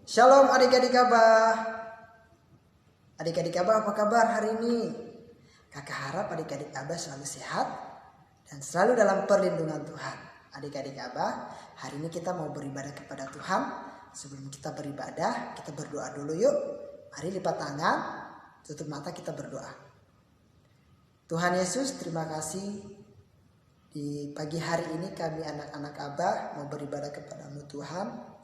Shalom adik-adik Abah. Adik-adik Abah apa kabar hari ini? Kakak harap adik-adik Abah selalu sehat dan selalu dalam perlindungan Tuhan. Adik-adik Abah, hari ini kita mau beribadah kepada Tuhan. Sebelum kita beribadah, kita berdoa dulu yuk. Mari lipat tangan, tutup mata, kita berdoa. Tuhan Yesus, terima kasih. Di pagi hari ini kami anak-anak Abah mau beribadah kepadamu Tuhan.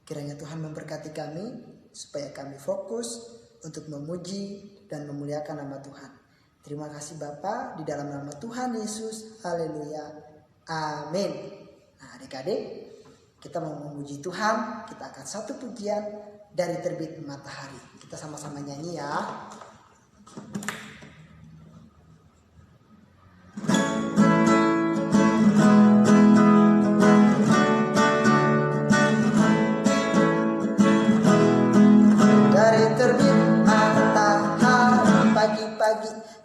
Kiranya Tuhan memberkati kami supaya kami fokus untuk memuji dan memuliakan nama Tuhan. Terima kasih Bapa, di dalam nama Tuhan Yesus. Haleluya. Amin. Nah adik-adik, kita mau memuji Tuhan. Kita akan satu pujian dari terbit matahari. Kita sama-sama nyanyi ya.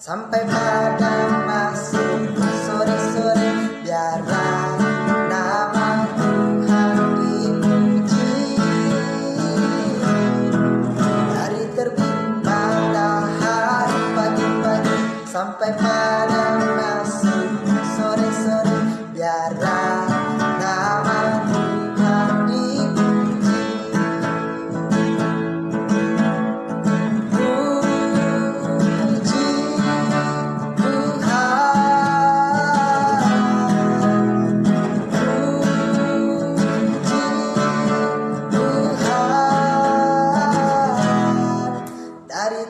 Sampai pada masuk sore-sore, biarlah nama Tuhan dipuji. Dari terbit matahari pagi-pagi sampai pada masuk sore-sore, biarlah nama Tuhan dipuji.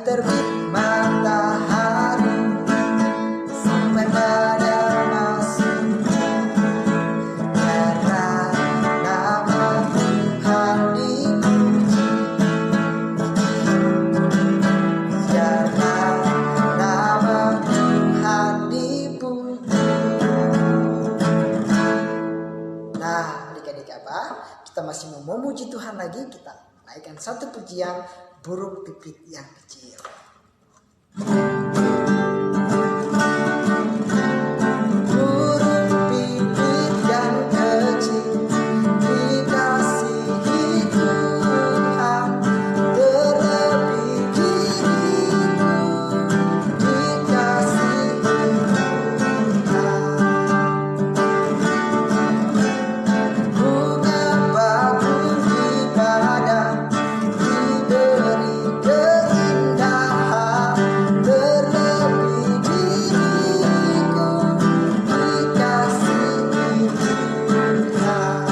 Terbit matahari sampai pada masuk, biarlah nama Tuhan dipuji. Biarlah nama Tuhan dipuji. Nah adik-adik Abah, kita masih mau memuji Tuhan lagi. Kita naikkan satu pujian, burung pipit yang kecil. Burung pipit yang kecil, dikasihi Tuhan, terlebih diriku, dikasihi Tuhan. Bunga bakung di badan, diberi keindahan, terlebih diriku, dikasihi Tuhan.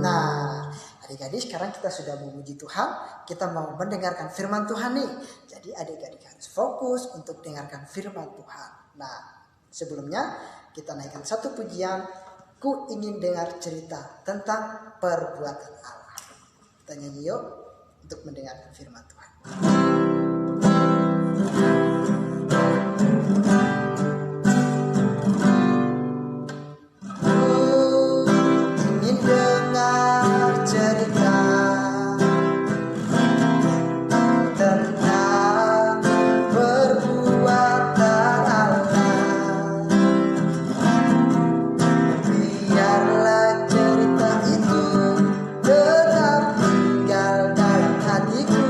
Nah, adik-adik, sekarang kita sudah memuji Tuhan, kita mau mendengarkan firman Tuhan nih. Jadi adik-adik harus fokus untuk dengarkan firman Tuhan. Nah, sebelumnya kita naikkan satu pujian, ku ingin dengar cerita tentang perbuatan Allah. Kita nyanyi yuk untuk mendengarkan firman Tuhan. Ku ingin dengar cerita tentang perbuatan Allah. Biarlah cerita itu tetap tinggal dalam hatiku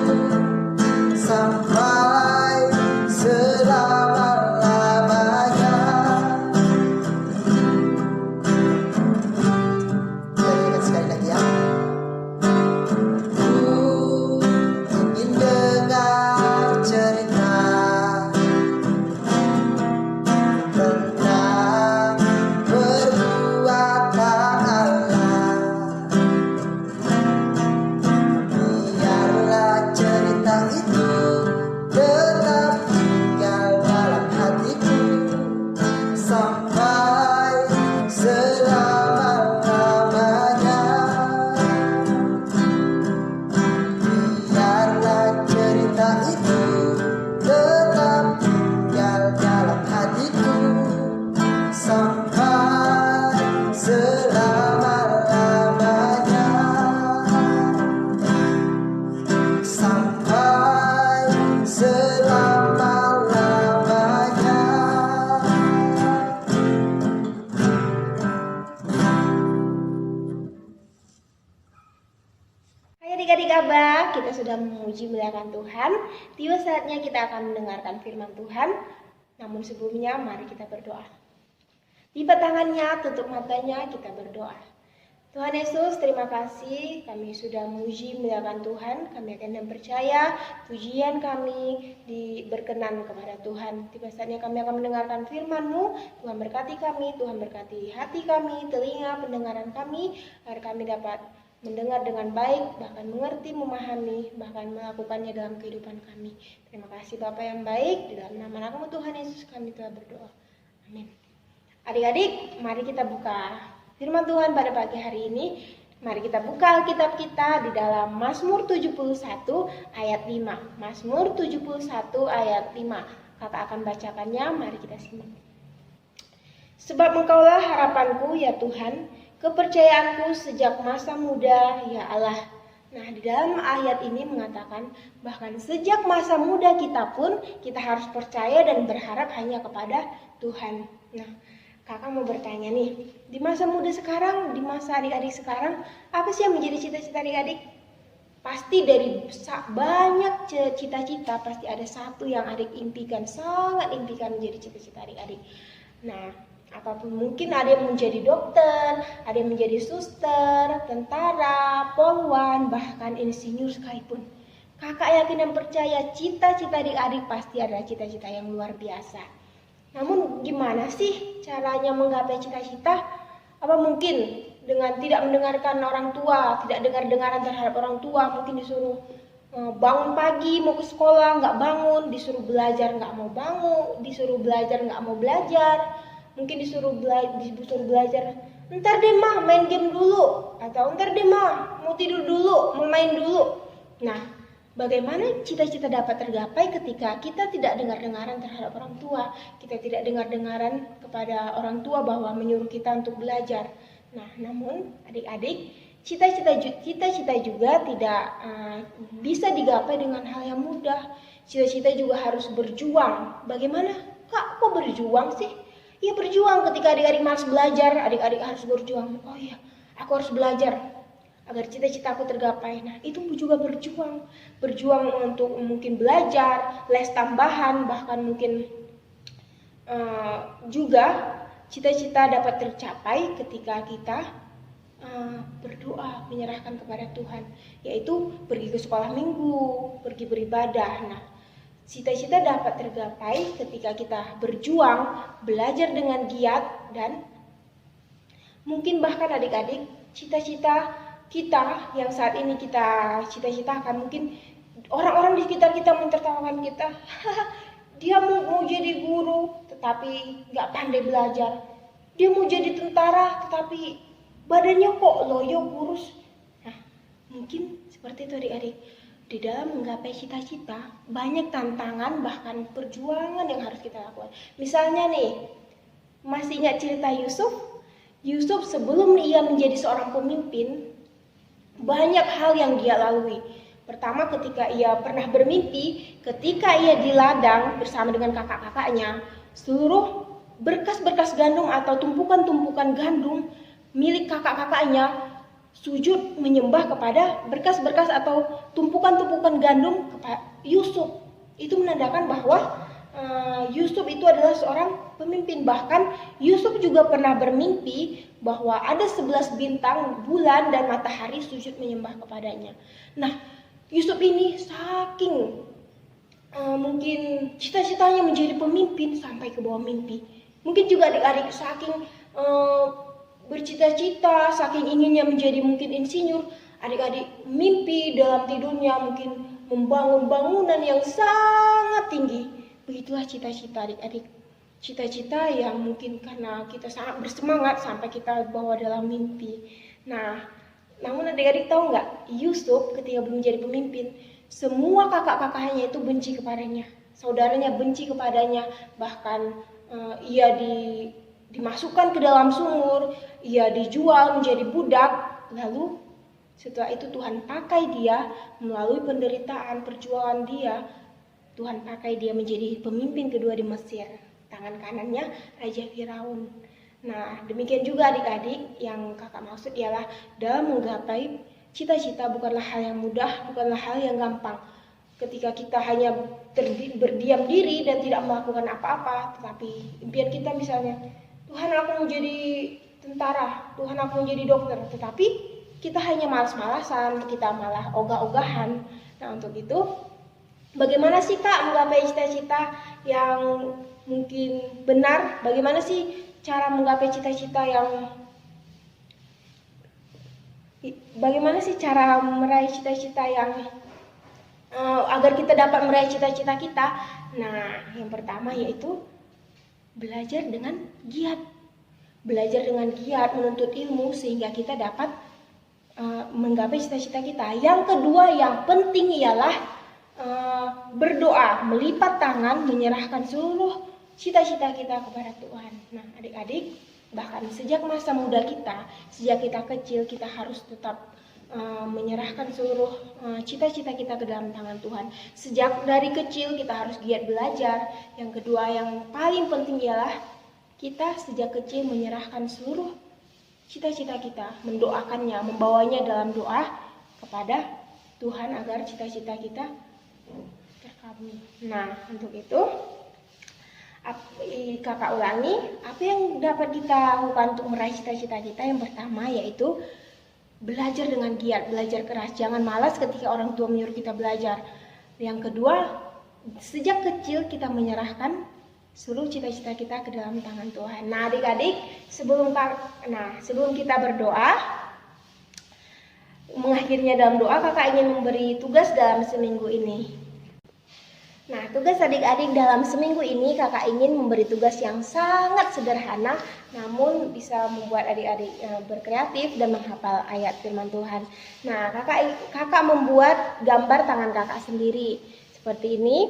Abah, kita sudah memuji muliakan Tuhan. Tiba saatnya kita akan mendengarkan firman Tuhan. Namun sebelumnya mari kita berdoa. Lipat tangannya, tutup matanya, kita berdoa. Tuhan Yesus, terima kasih kami sudah memuji muliakan Tuhan. Kami akan percaya pujian kami berkenan kepada Tuhan. Tiba saatnya kami akan mendengarkan firman-Mu. Tuhan berkati kami, Tuhan berkati hati kami, telinga pendengaran kami, agar kami dapat mendengar dengan baik, bahkan mengerti, memahami, bahkan melakukannya dalam kehidupan kami. Terima kasih Bapa yang baik, di dalam nama Nama Tuhan Yesus kami telah berdoa. Amin. Adik-adik, mari kita buka firman Tuhan pada pagi hari ini. Mari kita buka Alkitab kita di dalam Mazmur 71 ayat 5. Mazmur 71 ayat 5. Kakak akan bacakannya, mari kita simak. Sebab Engkaulah harapanku ya Tuhan, kepercayaanku sejak masa muda ya Allah. Nah, di dalam ayat ini mengatakan bahkan sejak masa muda kita pun kita harus percaya dan berharap hanya kepada Tuhan. Nah, kakak mau bertanya nih, di masa muda sekarang, di masa adik-adik sekarang, apa sih yang menjadi cita-cita adik-adik? Pasti dari banyak cita-cita, pasti ada satu yang adik impikan, sangat impikan menjadi cita-cita adik-adik. Nah, apapun, mungkin ada yang menjadi dokter, ada yang menjadi suster, tentara, polwan, bahkan insinyur sekalipun. Kakak yakin dan percaya cita-cita adik-adik pasti adalah cita-cita yang luar biasa. Namun gimana sih caranya menggapai cita-cita? Apa mungkin dengan tidak mendengarkan orang tua, tidak dengar-dengaran terhadap orang tua, mungkin disuruh bangun pagi mau ke sekolah nggak bangun, disuruh belajar nggak mau bangun, disuruh belajar nggak mau belajar, mungkin disuruh belajar ntar deh mah main game dulu, atau ntar deh mah mau tidur dulu, mau main dulu. Nah, bagaimana cita-cita dapat tergapai ketika kita tidak dengar-dengaran terhadap orang tua, kita tidak dengar-dengaran kepada orang tua bahwa menyuruh kita untuk belajar. Nah, namun adik-adik, cita-cita juga tidak bisa digapai dengan hal yang mudah. Cita-cita juga harus berjuang. Bagaimana? Kak, kok berjuang sih? Ya berjuang ketika adik-adik malas belajar, adik-adik harus berjuang. Oh iya, aku harus belajar agar cita-citaku tergapai. Nah, itu juga berjuang untuk mungkin belajar, les tambahan, bahkan mungkin juga cita-cita dapat tercapai ketika kita berdoa, menyerahkan kepada Tuhan, yaitu pergi ke sekolah minggu, pergi beribadah. Nah, cita-cita dapat tergapai ketika kita berjuang, belajar dengan giat, dan mungkin bahkan adik-adik, cita-cita kita yang saat ini kita cita-citakan, mungkin orang-orang di sekitar kita mentertawakan kita. Dia mau jadi guru tetapi nggak pandai belajar. Dia mau jadi tentara tetapi badannya kok loyo kurus. Nah, mungkin seperti itu adik-adik. Di dalam menggapai cita-cita banyak tantangan, bahkan perjuangan yang harus kita lakukan. Misalnya nih, masih ingat cerita Yusuf sebelum ia menjadi seorang pemimpin, banyak hal yang dia lalui. Pertama, ketika ia pernah bermimpi, ketika ia di ladang bersama dengan kakak-kakaknya, seluruh berkas-berkas gandum atau tumpukan-tumpukan gandum milik kakak-kakaknya sujud menyembah kepada berkas-berkas atau tumpukan-tumpukan gandum kepada Yusuf. Itu menandakan bahwa Yusuf itu adalah seorang pemimpin. Bahkan Yusuf juga pernah bermimpi bahwa ada 11 bintang, bulan, dan matahari sujud menyembah kepadanya. Nah, Yusuf ini saking mungkin cita-citanya menjadi pemimpin sampai ke bawah mimpi. Mungkin juga adik-adik saking bercita-cita, saking inginnya menjadi mungkin insinyur, adik-adik mimpi dalam tidurnya mungkin membangun bangunan yang sangat tinggi. Begitulah cita-cita adik-adik. Cita-cita yang mungkin karena kita sangat bersemangat sampai kita bawa dalam mimpi. Nah, namun adik-adik tahu nggak, Yusuf ketika belum menjadi pemimpin, semua kakak-kakaknya itu benci kepadanya, saudaranya benci kepadanya, bahkan ia dimasukkan ke dalam sumur, ia dijual menjadi budak. Lalu setelah itu Tuhan pakai dia melalui penderitaan, perjuangan dia, Tuhan pakai dia menjadi pemimpin kedua di Mesir. Tangan kanannya Raja Firaun. Nah, demikian juga adik-adik yang kakak maksud ialah dalam menggapai cita-cita bukanlah hal yang mudah, bukanlah hal yang gampang. Ketika kita hanya berdiam diri dan tidak melakukan apa-apa, tetapi impian kita misalnya, Tuhan aku mau jadi tentara, Tuhan aku mau jadi dokter, tetapi kita hanya malas-malasan, kita malah ogah-ogahan. Nah, untuk itu, bagaimana sih Kak menggapai cita-cita yang mungkin benar? Bagaimana sih cara menggapai cita-cita yang bagaimana sih cara meraih cita-cita yang agar kita dapat meraih cita-cita kita? Nah, yang pertama yaitu belajar dengan giat. Belajar dengan giat menuntut ilmu sehingga kita dapat menggapai cita-cita kita. Yang kedua yang penting ialah berdoa, melipat tangan, menyerahkan seluruh cita-cita kita kepada Tuhan. Nah, adik-adik, bahkan sejak masa muda kita, sejak kita kecil, kita harus tetap menyerahkan seluruh cita-cita kita ke dalam tangan Tuhan. Sejak dari kecil kita harus giat belajar. Yang kedua yang paling penting ialah kita sejak kecil menyerahkan seluruh cita-cita kita, mendoakannya, membawanya dalam doa kepada Tuhan agar cita-cita kita terkabul. Nah, untuk itu kakak ulangi, apa yang dapat kita lakukan untuk meraih cita-cita kita? Yang pertama yaitu belajar dengan giat, belajar keras. Jangan malas ketika orang tua menyuruh kita belajar. Yang kedua, sejak kecil kita menyerahkan seluruh cita-cita kita ke dalam tangan Tuhan. Nah, adik-adik, sebelum kita berdoa, mengakhirinya dalam doa, kakak ingin memberi tugas dalam seminggu ini. Nah, tugas adik-adik dalam seminggu ini kakak ingin memberi tugas yang sangat sederhana, namun bisa membuat adik-adik berkreatif dan menghafal ayat firman Tuhan. Nah, kakak membuat gambar tangan kakak sendiri seperti ini.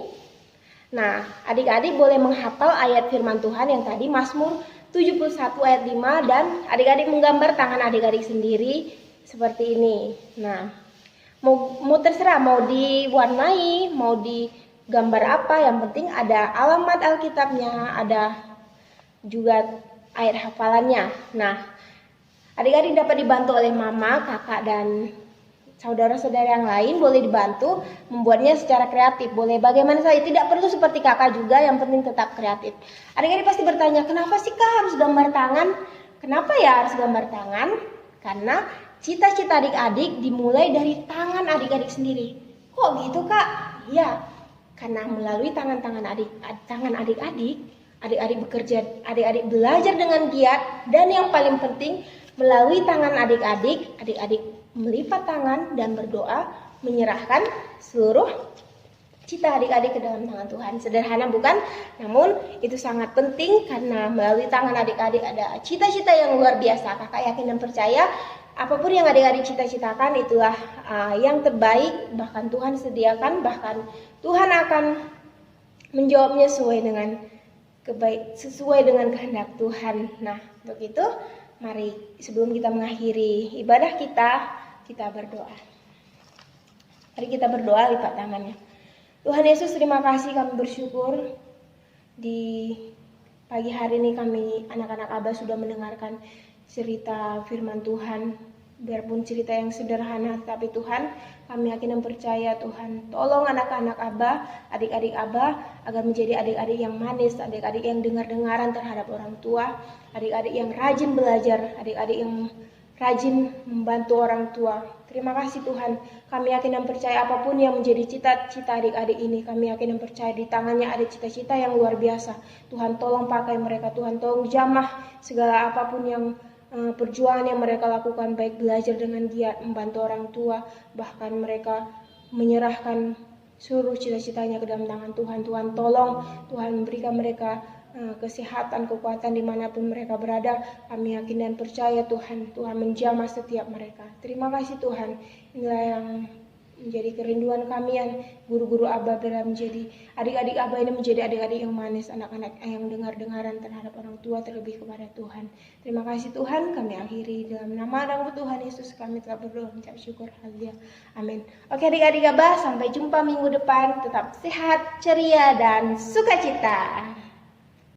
Nah, adik-adik boleh menghafal ayat firman Tuhan yang tadi Mazmur 71 ayat 5 dan adik-adik menggambar tangan adik-adik sendiri seperti ini. Nah, mau terserah mau diwarnai, mau digambar apa, yang penting ada alamat Alkitabnya, ada juga ayat hafalannya. Nah, adik-adik dapat dibantu oleh mama, kakak, dan saudara-saudara yang lain. Boleh dibantu membuatnya secara kreatif. Boleh bagaimana saja, tidak perlu seperti kakak juga, yang penting tetap kreatif. Adik-adik pasti bertanya, kenapa sih kak harus gambar tangan? Kenapa ya harus gambar tangan? Karena cita-cita adik-adik dimulai dari tangan adik-adik sendiri. Kok gitu kak? Iya, karena melalui tangan adik-adik, adik-adik bekerja, adik-adik belajar dengan giat, dan yang paling penting melalui tangan adik-adik melipat tangan dan berdoa, menyerahkan seluruh cita adik-adik ke dalam tangan Tuhan. Sederhana bukan? Namun itu sangat penting karena melalui tangan adik-adik ada cita-cita yang luar biasa. Kakak yakin dan percaya apapun yang adik-adik cita-citakan itulah yang terbaik, bahkan Tuhan sediakan, bahkan Tuhan akan menjawabnya sesuai dengan kehendak Tuhan. Nah, untuk itu mari sebelum kita mengakhiri ibadah kita berdoa. Mari kita berdoa, lipat tangannya. Tuhan Yesus, terima kasih, kami bersyukur di pagi hari ini kami anak-anak Abah sudah mendengarkan cerita firman Tuhan. Biarpun cerita yang sederhana, tapi Tuhan, kami yakin dan percaya Tuhan, tolong anak-anak Abah, adik-adik Abah, agar menjadi adik-adik yang manis, adik-adik yang dengar-dengaran terhadap orang tua, adik-adik yang rajin belajar, adik-adik yang rajin membantu orang tua. Terima kasih Tuhan, kami yakin dan percaya apapun yang menjadi cita-cita adik-adik ini, kami yakin dan percaya di tangannya ada cita-cita yang luar biasa. Tuhan tolong pakai mereka, Tuhan tolong jamah segala apapun yang perjuangan yang mereka lakukan, baik belajar dengan giat, membantu orang tua, bahkan mereka menyerahkan seluruh cita-citanya ke dalam tangan Tuhan. Tuhan tolong, Tuhan memberikan mereka kesehatan, kekuatan dimanapun mereka berada. Kami yakin dan percaya Tuhan menjamah setiap mereka. Terima kasih Tuhan, inilah yang menjadi kerinduan kami yang guru-guru Abah, bila menjadi adik-adik Abah ini menjadi adik-adik yang manis, anak-anak yang dengar-dengaran terhadap orang tua, terlebih kepada Tuhan. Terima kasih Tuhan, kami akhiri dalam nama dan Tuhan Yesus kami telah berdoa mengucap syukur. Haleluya. Amin. Oke adik-adik Abah, sampai jumpa minggu depan. Tetap sehat, ceria, dan sukacita.